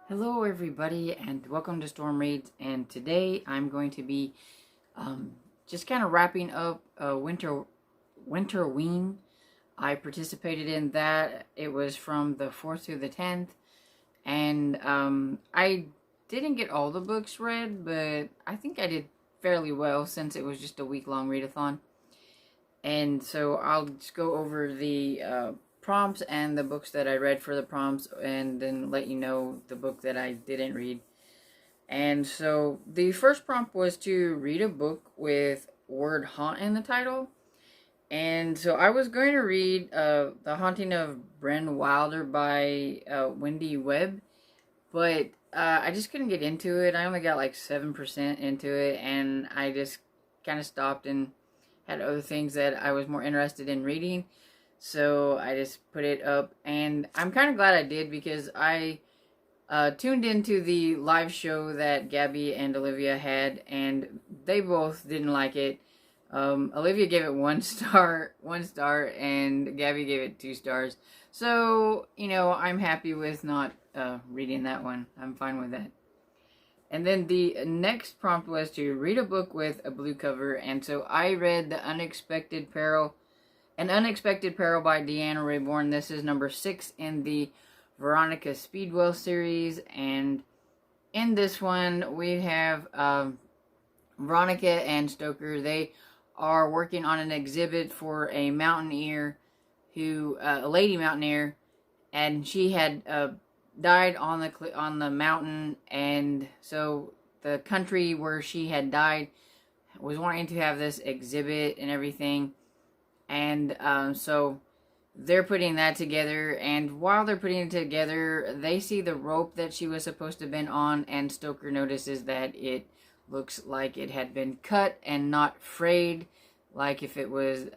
Hello everybody and welcome to Storm Reads, and today I'm going to be just kind of wrapping up Winterween. I participated in that. It was from the 4th through the 10th, and I didn't get all the books read, but I think I did fairly well since it was just a week-long readathon. And so I'll just go over the prompts and the books that I read for the prompts, and then let you know the book that I didn't read. And so the first prompt was to read a book with word haunt in the title. And so I was going to read The Haunting of Bren Wilder by Wendy Webb, but I just couldn't get into it. I only got like 7% into it, and I just kind of stopped and had other things that I was more interested in reading. So I just put it up, and I'm kind of glad I did, because I tuned into the live show that Gabby and Olivia had, and they both didn't like it. Olivia gave it one star, and Gabby gave it 2 stars. So, I'm happy with not reading that one. I'm fine with that. And then the next prompt was to read a book with a blue cover, and so I read An Unexpected Peril by Deanna Raybourn. This is number 6 in the Veronica Speedwell series, and in this one we have Veronica and Stoker. They are working on an exhibit for a mountaineer a lady mountaineer, and she had died on the mountain, and so the country where she had died was wanting to have this exhibit and everything, and so they're putting that together, and while they're putting it together, they see the rope that she was supposed to have been on, and Stoker notices that it looks like it had been cut and not frayed, like if it was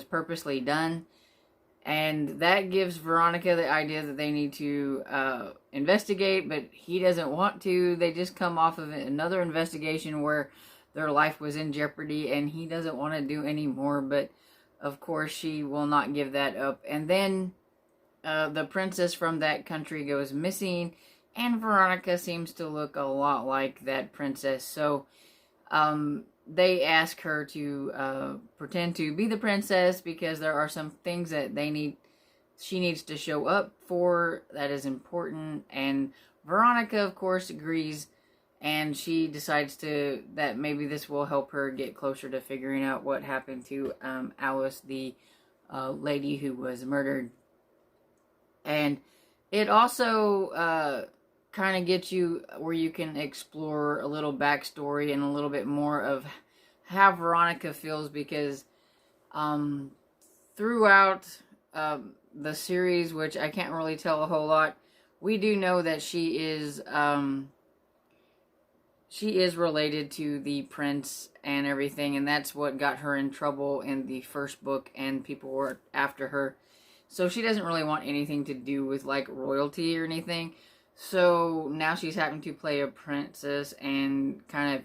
purposely done. And that gives Veronica the idea that they need to investigate, but he doesn't want to. They just come off of another investigation where their life was in jeopardy, and he doesn't want to do any more, but of course she will not give that up. And then the princess from that country goes missing, and Veronica seems to look a lot like that princess. So they ask her to pretend to be the princess, because there are some things that she needs to show up for that is important. And Veronica, of course, agrees, and she decides that maybe this will help her get closer to figuring out what happened to Alice, the lady who was murdered. And it also kind of gets you where you can explore a little backstory and a little bit more of how Veronica feels, because throughout the series, which I can't really tell a whole lot, we do know that she is related to the prince and everything, and that's what got her in trouble in the first book, and people were after her. So she doesn't really want anything to do with like royalty or anything. So now she's having to play a princess and kind of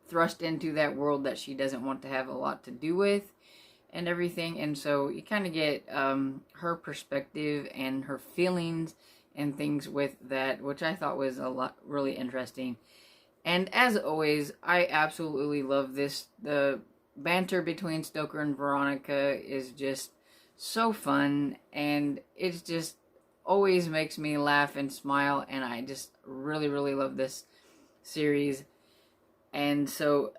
thrust into that world that she doesn't want to have a lot to do with and everything. And so you kind of get her perspective and her feelings and things with that, which I thought was really interesting. And as always, I absolutely love this. The banter between Stoker and Veronica is just so fun, and it's just always makes me laugh and smile, and I just really, really love this series. And so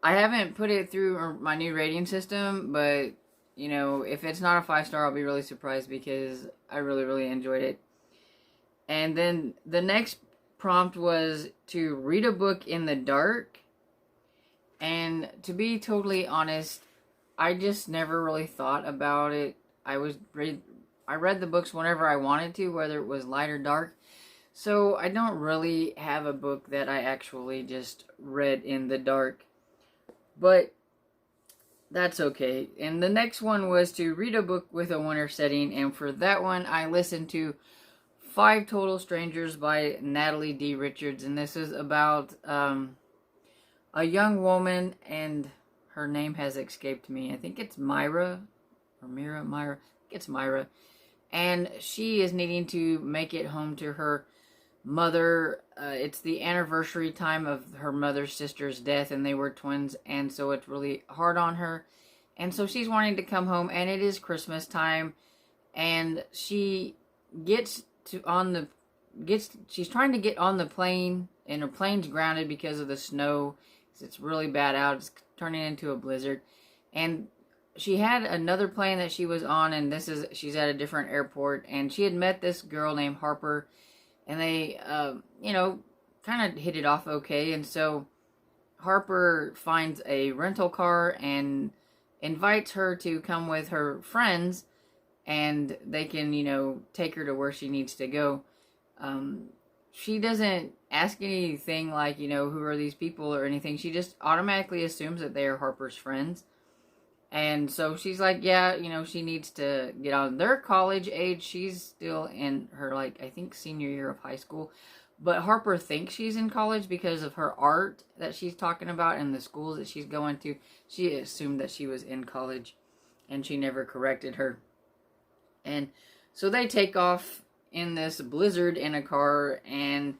I haven't put it through my new rating system, but if it's not a 5-star, I'll be really surprised, because I really, really enjoyed it. And then the next prompt was to read a book in the dark, and to be totally honest, I just never really thought about it. I read the books whenever I wanted to, whether it was light or dark. So I don't really have a book that I actually just read in the dark. But that's okay. And the next one was to read a book with a winter setting. And for that one, I listened to 5 Total Strangers by Natalie D. Richards. And this is about a young woman, and her name has escaped me. I think it's Myra. Or Myra. I think it's Myra. and she is needing to make it home to her mother. It's the anniversary time of her mother's sister's death, and they were twins, and so it's really hard on her. And so she's wanting to come home, and it is Christmas time, and she gets to on the she's trying to get on the plane, and her plane's grounded because of the snow. It's really bad out. It's turning into a blizzard, and she had another plane that she was on, and she's at a different airport, and she had met this girl named Harper, and they kind of hit it off okay. And so Harper finds a rental car and invites her to come with her friends, and they can take her to where she needs to go. She doesn't ask anything like, who are these people or anything. She just automatically assumes that they are Harper's friends. And so she's like, yeah, she needs to get on. Their college age. She's still in her, I think, senior year of high school. But Harper thinks she's in college because of her art that she's talking about and the schools that she's going to. She assumed that she was in college, and she never corrected her. And so they take off in this blizzard in a car, and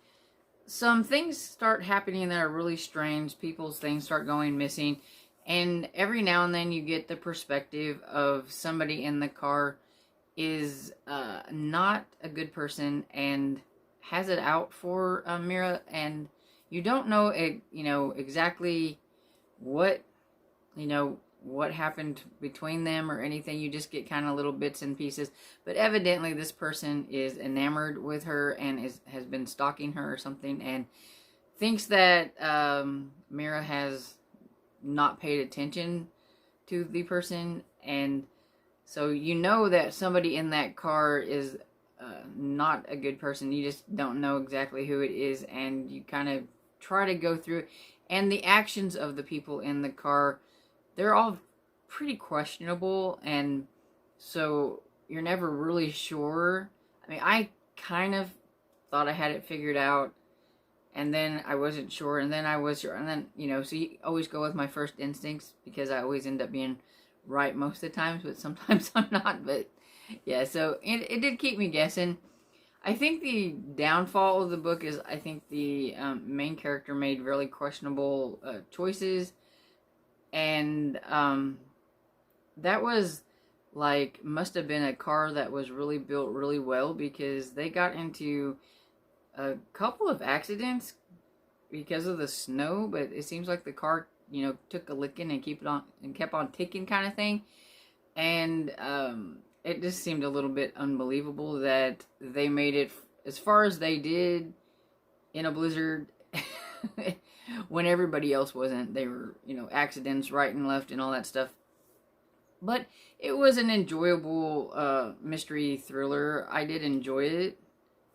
some things start happening that are really strange. People's things start going missing, and every now and then you get the perspective of somebody in the car is not a good person and has it out for Mira, and you don't know exactly what happened between them or anything. You just get kind of little bits and pieces. But evidently this person is enamored with her and has been stalking her or something, and thinks that Mira has not paid attention to the person. And so that somebody in that car is not a good person. You just don't know exactly who it is, and you kind of try to go through it. And the actions of the people in the car, they're all pretty questionable, and so you're never really sure. I mean, I kind of thought I had it figured out, and then I wasn't sure, and then I was sure, and then, so you always go with my first instincts, because I always end up being right most of the times, but sometimes I'm not. But yeah, so it did keep me guessing. I think the downfall of the book is, I think the main character made really questionable choices. And that was must have been a car that was really built really well, because they got into a couple of accidents because of the snow. But it seems like the car, took a licking and kept on ticking, kind of thing. And it just seemed a little bit unbelievable that they made it as far as they did in a blizzard when everybody else wasn't. They were, accidents right and left and all that stuff. But it was an enjoyable mystery thriller. I did enjoy it,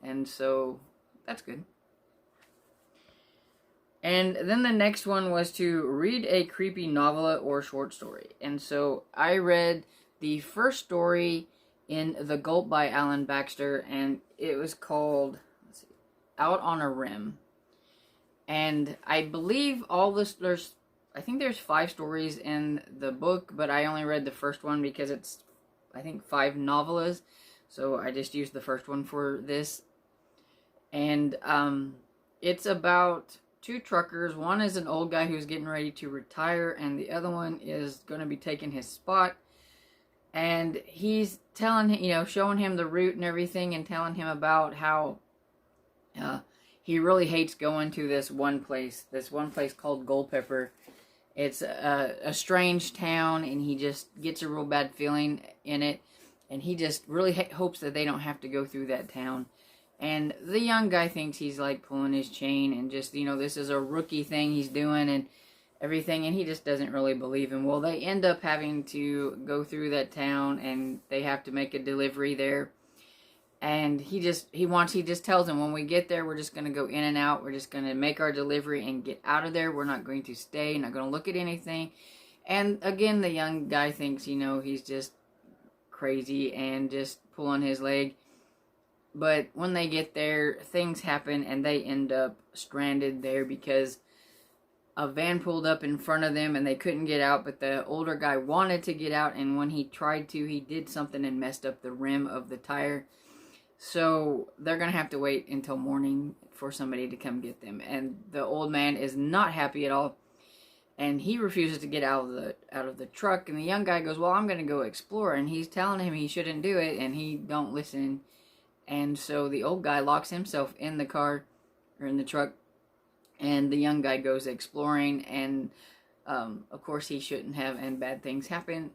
and so that's good. And then the next one was to read a creepy novella or short story. And so I read the first story in The Gulp by Alan Baxter, and it was called Out on a Rim. And I believe I think there's 5 stories in the book, but I only read the first one because it's, I think, 5 novellas. So I just used the first one for this. And it's about 2 truckers. One is an old guy who's getting ready to retire, and the other one is going to be taking his spot. And he's telling him, showing him the route and everything, and telling him about how he really hates going to this one place called Goldpepper. It's a strange town, and he just gets a real bad feeling in it, and he just really hopes that they don't have to go through that town. And the young guy thinks he's pulling his chain, and just, this is a rookie thing he's doing and everything, and he just doesn't really believe him. Well, they end up having to go through that town, and they have to make a delivery there. And he just tells him, when we get there, we're just going to go in and out. We're just going to make our delivery and get out of there. We're not going to stay, not going to look at anything. And again, the young guy thinks, he's just crazy and just pulling his leg. But when they get there, things happen, and they end up stranded there because a van pulled up in front of them and they couldn't get out, but the older guy wanted to get out, and when he tried to, he did something and messed up the rim of the tire. So they're going to have to wait until morning for somebody to come get them. And the old man is not happy at all, and he refuses to get out of the truck. And the young guy goes, well, I'm going to go explore. And he's telling him he shouldn't do it, and he don't listen. And so the old guy locks himself in the car, or in the truck, and the young guy goes exploring. And of course he shouldn't have, and bad things happen.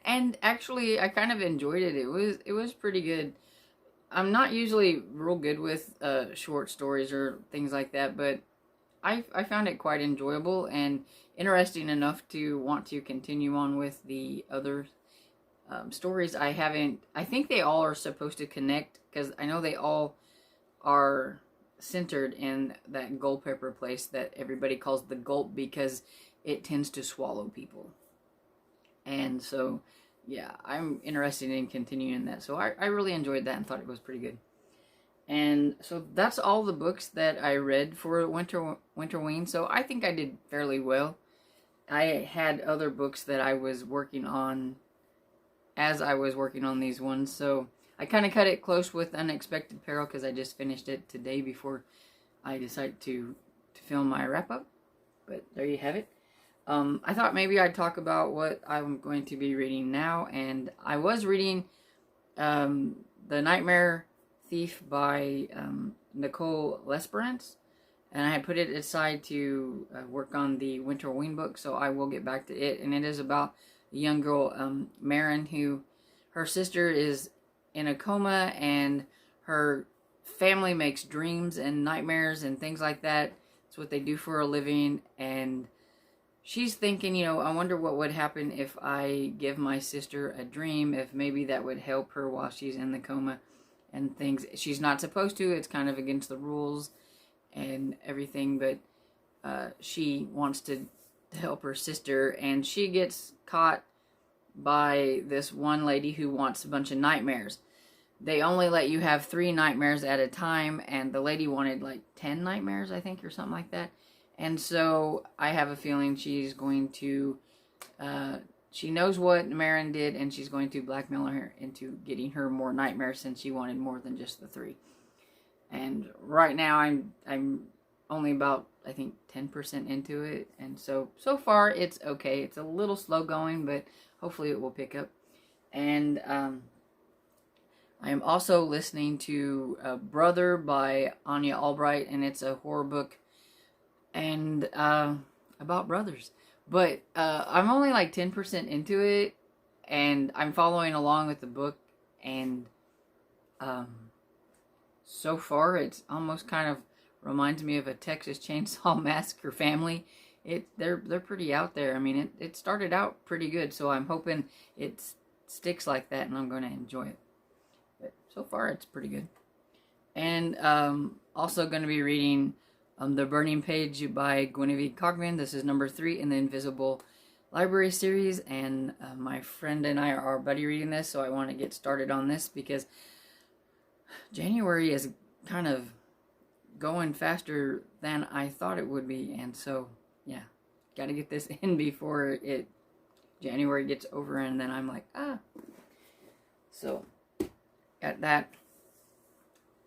And actually, I kind of enjoyed it. It was pretty good. I'm not usually real good with short stories or things like that, but I found it quite enjoyable and interesting enough to want to continue on with the other stories. I think they all are supposed to connect, because I know they all are centered in that gold pepper place that everybody calls the gulp, because it tends to swallow people. And so, yeah, I'm interested in continuing that. So I really enjoyed that and thought it was pretty good. And so that's all the books that I read for Winterween. So I think I did fairly well. I had other books that I was working on as I was working on these ones. So I kind of cut it close with Unexpected Peril, because I just finished it today before I decided to film my wrap-up. But there you have it. I thought maybe I'd talk about what I'm going to be reading now, and I was reading The Nightmare Thief by Nicole Lesperance, and I had put it aside to work on the Winterween book, so I will get back to it. And it is about a young girl, Marin, who her sister is in a coma, and her family makes dreams and nightmares and things like that. It's what they do for a living, and she's thinking, you know, I wonder what would happen if I give my sister a dream, if maybe that would help her while she's in the coma and things. She's not supposed to, it's kind of against the rules and everything, but she wants to help her sister, and she gets caught by this one lady who wants a bunch of nightmares. They only let you have 3 nightmares at a time, and the lady wanted like 10 nightmares, I think, or something like that. And so I have a feeling she's going to, she knows what Marin did, and she's going to blackmail her into getting her more nightmares, since she wanted more than just the 3. And right now I'm only about, I think, 10% into it. And so far it's okay. It's a little slow going, but hopefully it will pick up. And I am also listening to Brother by Anya Albright, and it's a horror book and about brothers. But I'm only like 10% into it, and I'm following along with the book, and so far it's almost kind of reminds me of a Texas Chainsaw Massacre family. They're pretty out there. I mean, it started out pretty good, so I'm hoping it sticks like that, and I'm going to enjoy it. But so far it's pretty good. And also going to be reading The Burning Page by Guinevere Cogman. This is number 3 in the Invisible Library series, and my friend and I are buddy reading this, so I want to get started on this because January is kind of going faster than I thought it would be, and so yeah, got to get this in before January gets over, and then I'm like, so got that.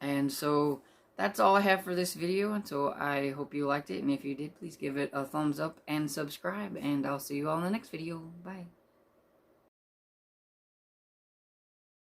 And so that's all I have for this video, and so I hope you liked it, and if you did, please give it a thumbs up and subscribe, and I'll see you all in the next video. Bye.